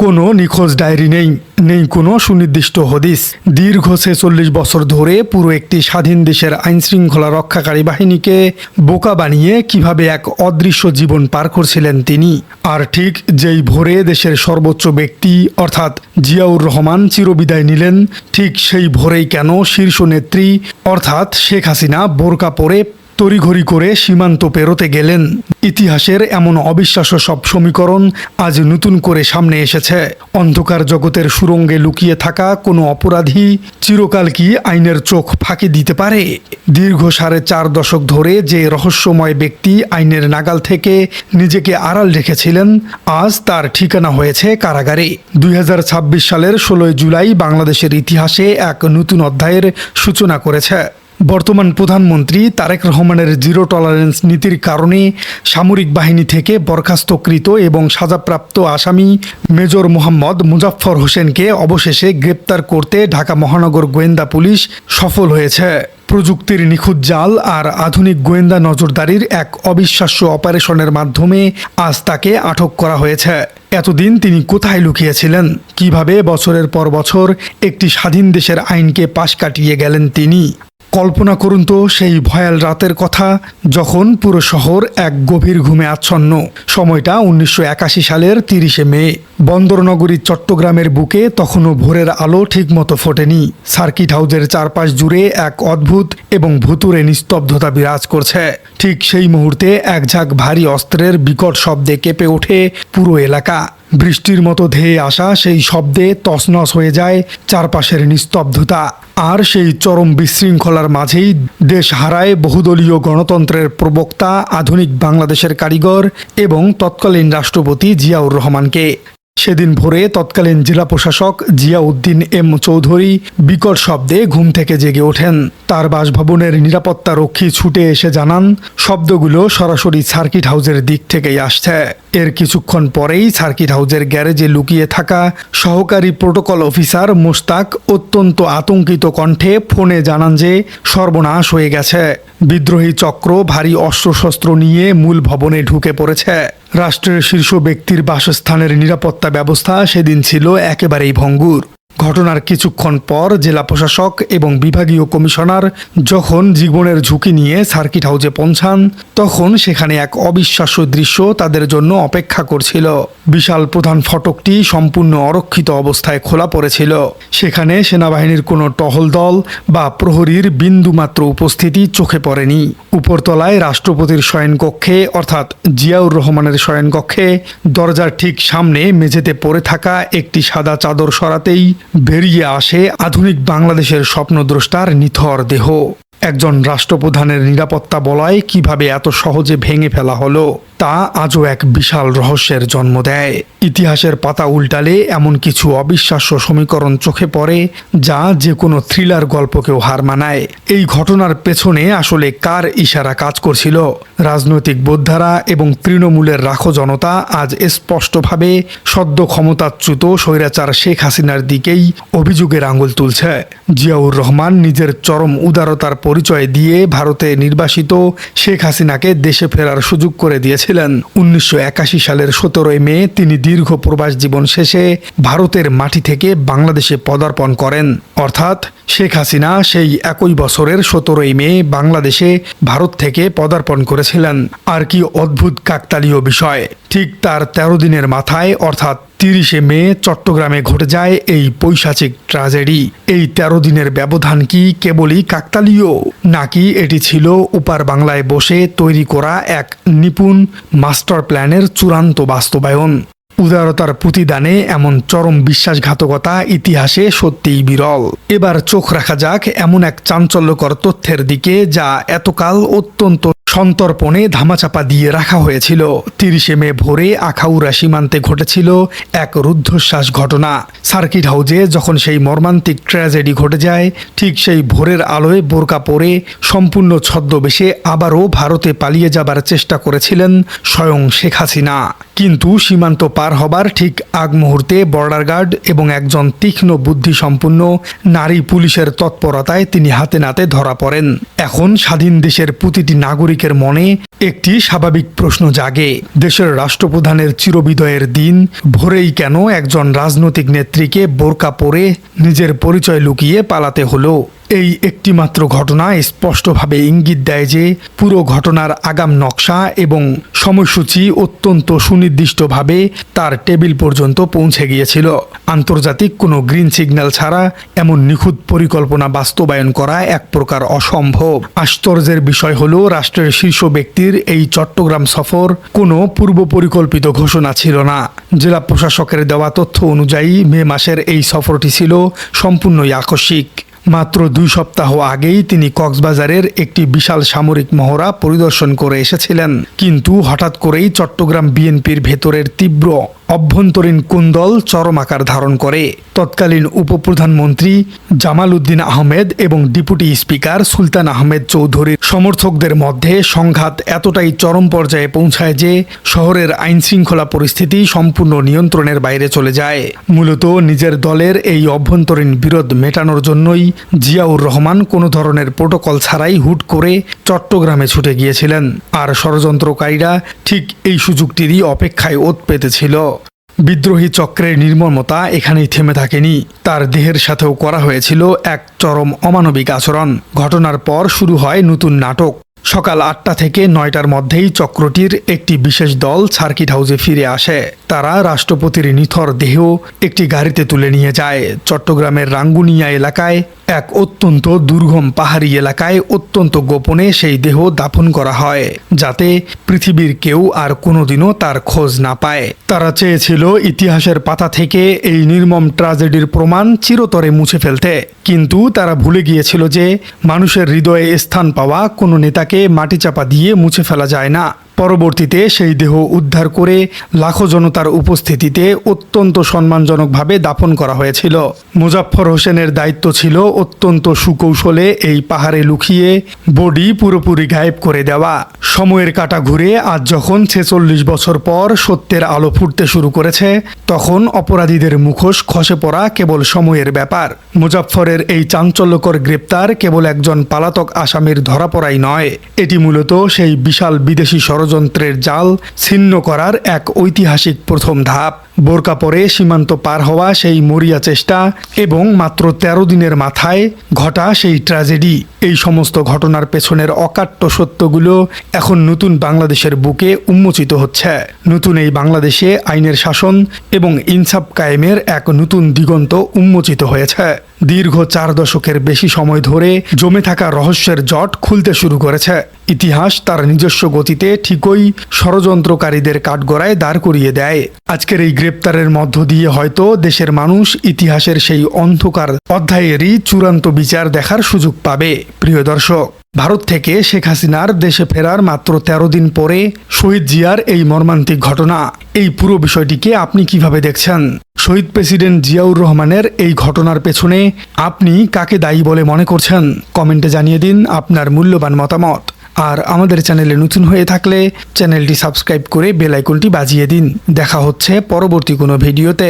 কোনো নিখোঁজ ডায়েরি নেই কোনো সুনির্দিষ্ট হদিস। দীর্ঘ ৪৬ বছর ধরে পুরো একটি স্বাধীন দেশের আইনশৃঙ্খলা রক্ষাকারী বাহিনীকে বোকা বানিয়ে কিভাবে এক অদৃশ্য জীবন পার করছিলেন তিনি। আর ঠিক যেই ভোরে দেশের সর্বোচ্চ ব্যক্তি অর্থাৎ জিয়াউর রহমান চিরবিদায় নিলেন, ঠিক সেই ভোরেই কেন শীর্ষ নেত্রী অর্থাৎ শেখ হাসিনা বোরকা পরে তড়িঘড়ি করে সীমান্ত পেরোতে গেলেন। ইতিহাসের এমন অবিশ্বাস্য সব সমীকরণ আজ নতুন করে সামনে এসেছে। অন্ধকার জগতের সুরঙ্গে লুকিয়ে থাকা কোনো অপরাধী চিরকাল কি আইনের চোখ ফাঁকি দিতে পারে? দীর্ঘ 4.5 দশক ধরে যে রহস্যময় ব্যক্তি আইনের নাগাল থেকে নিজেকে আড়াল রেখেছিলেন, আজ তার ঠিকানা হয়েছে কারাগারে। 2026 সালের 16 জুলাই বাংলাদেশের ইতিহাসে এক নতুন অধ্যায়ের সূচনা করেছে। বর্তমান প্রধানমন্ত্রী তারেক রহমানের জিরো টলারেন্স নীতির কারণে সামরিক বাহিনী থেকে বরখাস্তকৃত এবং সাজাপ্রাপ্ত আসামি মেজর মোহাম্মদ মুজাফফর হোসেনকে অবশেষে গ্রেপ্তার করতে ঢাকা মহানগর গোয়েন্দা পুলিশ সফল হয়েছে। প্রযুক্তির নিখুঁত জাল আর আধুনিক গোয়েন্দা নজরদারির এক অবিশ্বাস্য অপারেশনের মাধ্যমে আজ তাকে আটক করা হয়েছে। এতদিন তিনি কোথায় লুকিয়েছিলেন? কিভাবে বছরের পর বছর একটি স্বাধীন দেশের আইনকে পাশ কাটিয়ে গেলেন তিনি? কল্পনা করুন তো সেই ভয়াল রাতের কথা, যখন পুরো শহর এক গভীর ঘুমে আচ্ছন্ন। সময়টা 1981 সালের 30 মে। বন্দরনগরী চট্টগ্রামের বুকে তখনও ভোরের আলো ঠিকমতো ফোটেনি। সার্কিট হাউসের চারপাশ জুড়ে এক অদ্ভুত এবং ভুতুড়ে নিস্তব্ধতা বিরাজ করছে। ঠিক সেই মুহূর্তে এক ঝাঁক ভারী অস্ত্রের বিকট শব্দে কেঁপে ওঠে পুরো এলাকা। বৃষ্টির মতো ধেয়ে আসা সেই শব্দে তছনছ হয়ে যায় চারপাশের নিস্তব্ধতা। আর সেই চরম বিশৃঙ্খলার মাঝেই দেশ হারায় বহুদলীয় গণতন্ত্রের প্রবক্তা, আধুনিক বাংলাদেশের কারিগর এবং তৎকালীন রাষ্ট্রপতি জিয়াউর রহমানকে। সেদিন ভোরে তৎকালীন জেলা প্রশাসক জিয়াউদ্দিন এম চৌধুরী বিকট শব্দে ঘুম থেকে জেগে ওঠেন। তার বাসভবনের নিরাপত্তা রক্ষী ছুটে এসে জানান, শব্দগুলো সরাসরি সার্কিট হাউসের দিক থেকেই আসছে। এর কিছুক্ষণ পরেই সার্কিট হাউসের গ্যারেজে লুকিয়ে থাকা সহকারী প্রোটোকল অফিসার মোস্তাক অত্যন্ত আতঙ্কিত কণ্ঠে ফোনে জানান যে সর্বনাশ হয়ে গেছে। বিদ্রোহী চক্র ভারী অস্ত্রশস্ত্র নিয়ে মূল ভবনে ঢুকে পড়েছে। রাষ্ট্রের শীর্ষ ব্যক্তির বাসস্থানের নিরাপত্তা ব্যবস্থা সেদিন ছিল একেবারেই ভঙ্গুর। ঘটনার কিছুক্ষণ পর জেলা প্রশাসক এবং বিভাগীয় কমিশনার যখন জীবনের ঝুঁকি নিয়ে সার্কিট হাউসে পৌঁছান, তখন সেখানে এক অবিশ্বাস্য দৃশ্য তাদের জন্য অপেক্ষা করছিল। বিশাল প্রধান ফটকটি সম্পূর্ণ অরক্ষিত অবস্থায় খোলা পড়েছিল। সেখানে সেনাবাহিনীর কোনো টহল দল বা প্রহরীর বিন্দুমাত্র উপস্থিতি চোখে পড়েনি। উপরতলায় রাষ্ট্রপতির শয়নকক্ষে অর্থাৎ জিয়াউর রহমানের শয়নকক্ষে দরজার ঠিক সামনে মেঝেতে পড়ে থাকা একটি সাদা চাদর সরাতেই বেরিয়ে আসে আধুনিক বাংলাদেশের স্বপ্নদ্রষ্টার নিথর দেহ। একজন রাষ্ট্রপ্রধানের নিরাপত্তা বলয় কিভাবে এত সহজে ভেঙে ফেলা হলো, তা আজও এক বিশাল রহস্যের জন্ম দেয়। ইতিহাসের পাতা উল্টালে এমন কিছু অবিশ্বাস্য সমীকরণ চোখে পড়ে যা যে কোনো থ্রিলার গল্পকেও হার মানায়। এই ঘটনার পেছনে আসলে কার ইশারা কাজ করছিল? রাজনৈতিক বোদ্ধারা এবং তৃণমূলের রাখো জনতা আজ স্পষ্টভাবে সদ্য ক্ষমতাচ্যুত স্বৈরাচার শেখ হাসিনার দিকেই অভিযোগের আঙুল তুলছে। জিয়াউর রহমান নিজের চরম উদারতার পরিচয় দিয়ে ভারতে নির্বাসিত শেখ হাসিনাকে দেশে ফেরার সুযোগ করে দিয়েছিলেন। 1981 সালের 17 মে তিনি দীর্ঘ প্রবাস জীবন শেষে ভারতের মাটি থেকে বাংলাদেশে পদার্পণ করেন। অর্থাৎ শেখ হাসিনা সেই একই বছরের 17 মে বাংলাদেশে ভারত থেকে পদার্পণ করেছিলেন। আর কি অদ্ভুত কাকতালীয় বিষয়, ঠিক তার 13 দিনের মাথায় অর্থাৎ 30 মে চট্টগ্রামে ঘটে যায় এই পৈশাচিক ট্র্যাজেডি। এই 13 দিনের ব্যবধান কি কেবলই কাকতালীয়, নাকি এটি ছিল ওপার বাংলায় বসে তৈরি করা এক নিপুণ মাস্টার প্ল্যানের চূড়ান্ত বাস্তবায়ন? উদারতার প্রতিদানে এমন চরম বিশ্বাসঘাতকতা ইতিহাসে সত্যিই বিরল। এবার চোখ রাখা যাক এমন এক চাঞ্চল্যকর তথ্যের দিকে যা এতকাল অত্যন্ত সন্তর্পণে ধামাচাপা দিয়ে রাখা হয়েছিল। 30 মে ভোরে আখাউড়া সীমান্তে ঘটেছিল এক রুদ্ধশ্বাস ঘটনা। সার্কিট হাউসে যখন সেই মর্মান্তিক ট্র্যাজেডি ঘটে যায়, ঠিক সেই ভোরের আলোয় বোরকা পরে সম্পূর্ণ ছদ্মবেশে আবারও ভারতে পালিয়ে যাবার চেষ্টা করেছিলেন স্বয়ং শেখ হাসিনা। কিন্তু সীমান্ত পার হবার ঠিক আগ মুহূর্তে বর্ডার গার্ড এবং একজন তীক্ষ্ণ বুদ্ধিসম্পন্ন নারী পুলিশের তৎপরতায় তিনি হাতে নাতে ধরা পড়েন। এখন স্বাধীন দেশের প্রতিটি নাগরিক নাগরিকের মনে একটি স্বাভাবিক প্রশ্ন জাগে, দেশের রাষ্ট্রপ্রধানের চিরবিদায়ের দিন ভোরেই কেন একজন রাজনৈতিক নেত্রীকে বোরকা পরে নিজের পরিচয় লুকিয়ে পালাতে হলো? এই একটিমাত্র ঘটনা স্পষ্টভাবে ইঙ্গিত দেয় যে পুরো ঘটনার আগাম নকশা এবং সময়সূচি অত্যন্ত সুনির্দিষ্টভাবে তার টেবিল পর্যন্ত পৌঁছে গিয়েছিল। আন্তর্জাতিক কোনো গ্রিন সিগন্যাল ছাড়া এমন নিখুঁত পরিকল্পনা বাস্তবায়ন করা এক প্রকার অসম্ভব। আশ্চর্যের বিষয় হলো, রাষ্ট্রের শীর্ষ ব্যক্তির এই চট্টগ্রাম সফর কোনো পূর্ব পরিকল্পিত ঘোষণা ছিল না। জেলা প্রশাসকের দেওয়া তথ্য অনুযায়ী মে মাসের এই সফরটি ছিল সম্পূর্ণই আকস্মিক। মাত্র 2 সপ্তাহ আগেই তিনি কক্সবাজারের একটি বিশাল সামরিক মহড়া পরিদর্শন করে এসেছিলেন, কিন্তু হঠাৎ করেই চট্টগ্রাম বিএনপির ভেতরের তীব্র অভ্যন্তরীণ কুন্দল চরম আকার ধারণ করে। তৎকালীন উপপ্রধানমন্ত্রী জামাল উদ্দিন আহমেদ এবং ডেপুটি স্পিকার সুলতান আহমেদ চৌধুরীর সমর্থকদের মধ্যে সংঘাত এতটাই চরম পর্যায়ে পৌঁছায় যে শহরের আইনশৃঙ্খলা পরিস্থিতি সম্পূর্ণ নিয়ন্ত্রণের বাইরে চলে যায়। মূলত নিজের দলের এই অভ্যন্তরীণ বিরোধ মেটানোর জন্যই জিয়াউর রহমান কোনো ধরনের প্রোটোকল ছাড়াই হুট করে চট্টগ্রামে ছুটে গিয়েছিলেন, আর ষড়যন্ত্রকারীরা ঠিক এই সুযোগটিরই অপেক্ষায় ওত পেতেছিল। বিদ্রোহী চক্রের নির্মমতা এখানেই থেমে থাকেনি, তার দেহের সাথেও করা হয়েছিল এক চরম অমানবিক আচরণ। ঘটনার পর শুরু হয় নতুন নাটক। সকাল 8টা থেকে 9টার মধ্যেই চক্রটির একটি বিশেষ দল সার্কিট হাউসে ফিরে আসে। তারা রাষ্ট্রপতির নিথর দেহ একটি গাড়িতে তুলে নিয়ে যায়। চট্টগ্রামের রাঙ্গুনিয়া এলাকায় এক অত্যন্ত দুর্গম পাহাড়ি এলাকায় অত্যন্ত গোপনে সেই দেহ দাফন করা হয়, যাতে পৃথিবীর কেউ আর কোনোদিনও তার খোঁজ না পায়। তারা চেয়েছিল ইতিহাসের পাতা থেকে এই নির্মম ট্র্যাজেডির প্রমাণ চিরতরে মুছে ফেলতে, কিন্তু তারা ভুলে গিয়েছিল যে মানুষের হৃদয়ে স্থান পাওয়া কোনো নেতাকে মাটিচাপা দিয়ে মুছে ফেলা যায় না। পরবর্তীতে সেই দেহ উদ্ধার করে লাখো জনতার উপস্থিতিতে অত্যন্ত সম্মানজনকভাবে দাফন করা হয়েছিল। মোজাফফর হোসেনের দায়িত্ব ছিল অত্যন্ত সুকৌশলে এই পাহাড়ে লুকিয়ে বডি পুরোপুরি গায়েব করে দেওয়া। সময়ের কাঁটা ঘুরে আজ যখন 46 বছর পর সত্যের আলো ফুটতে শুরু করেছে, তখন অপরাধীদের মুখোশ খসে পড়া কেবল সময়ের ব্যাপার। মোজাফফরের এই চাঞ্চল্যকর গ্রেপ্তার কেবল একজন পলাতক আসামির ধরা পড়াই নয়, এটি মূলত সেই বিশাল বিদেশি ষড়যন্ত্রের জাল ছিন্ন করার এক ঐতিহাসিক প্রথম ধাপ। বোরকা পরে সীমান্ত পার হওয়া সেই মরিয়া চেষ্টা এবং মাত্র 13 দিনের মাথায় ঘটা সেই ট্র্যাজেডি, এই সমস্ত ঘটনার পেছনের অকাট্য সত্যগুলো এখন নতুন বাংলাদেশের বুকে উন্মোচিত হচ্ছে। নতুন এই বাংলাদেশে আইনের শাসন এবং ইনসাফ কায়েমের এক নতুন দিগন্ত উন্মোচিত হয়েছে। দীর্ঘ 4 দশকের বেশি সময় ধরে জমে থাকা রহস্যের জট খুলতে শুরু করেছে। ইতিহাস তার নিজস্ব গতিতে ঠিকই ষড়যন্ত্রকারীদের কাঠগড়ায় দাঁড় করিয়ে দেয়। আজকের এই গ্রেপ্তারের মধ্য দিয়ে হয়তো দেশের মানুষ ইতিহাসের সেই অন্ধকার অধ্যায়েরই চূড়ান্ত বিচার দেখার সুযোগ পাবে। প্রিয় দর্শক, ভারত থেকে শেখ হাসিনার দেশে ফেরার মাত্র 13 দিন পরে শহীদ জিয়ার এই মর্মান্তিক ঘটনা, এই পুরো বিষয়টিকে আপনি কিভাবে দেখছেন? শহীদ প্রেসিডেন্ট জিয়াউর রহমানের এই ঘটনার পেছনে আপনি কাকে দায়ী বলে মনে করছেন? কমেন্টে জানিয়ে দিন আপনার মূল্যবান মতামত। আর আমাদের চ্যানেলে নতুন হয়ে থাকলে চ্যানেলটি সাবস্ক্রাইব করে বেল আইকনটি বাজিয়ে দিন। দেখা হচ্ছে পরবর্তী কোনো ভিডিওতে।